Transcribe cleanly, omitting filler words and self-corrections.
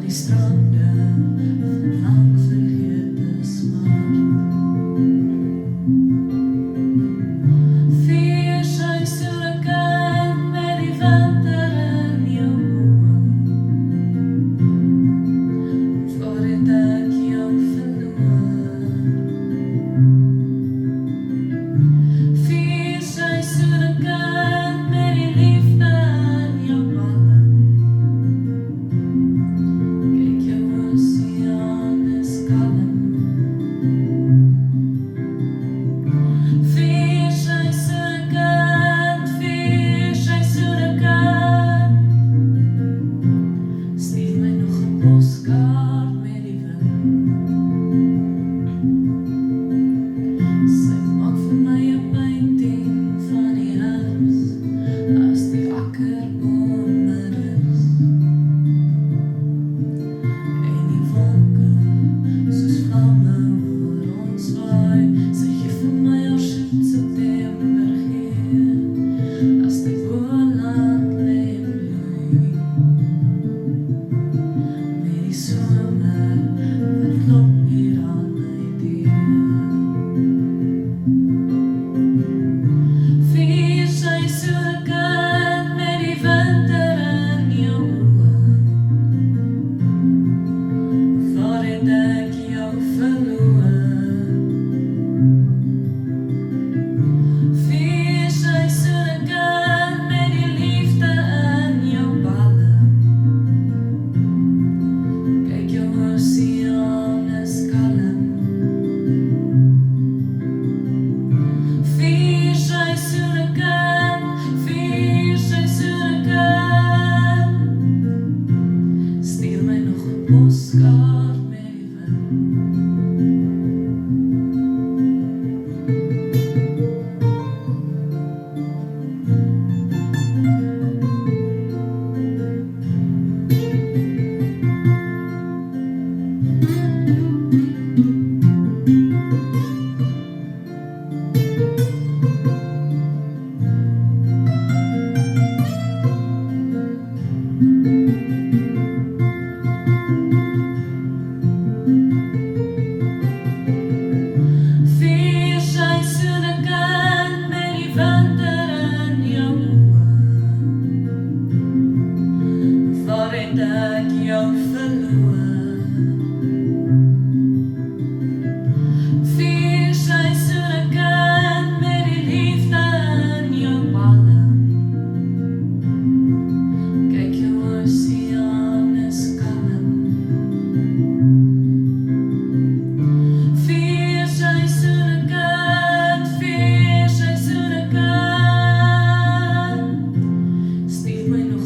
die strande van lang vergete smart. Vier seisoenen met die winter in jou oë, voordat ek jou verloor. Vier seisoenen met die liefde in jou palm. Kyk jou oseaan is kalm. Vier seisoenen, stuur my nog 'n poskaart met die wind. Sy maak vir my 'n painting van die herfs, as die akkerbome rus. En die wolke soos vlamme oor ons waai. Sy gee vir my haar soet September geur, as die boland lê bloei. Met die somer wat klop hier aan my deur. Vier seisoenen met die winter in jou oë, voordat ek jou verloor. Vier seisoenen met die liefde in jou palm. Kyk jou oseaan is kalm. Vier seisoenen, stuur my nog 'n poskaart met die wind. Vier seisoenen met die winter in jou oë, voordat ek jou verloor. Vier seisoenen met die liefde in jou palm. Kyk jou oseaan is kalm. Vier seisoenen, stuur my nog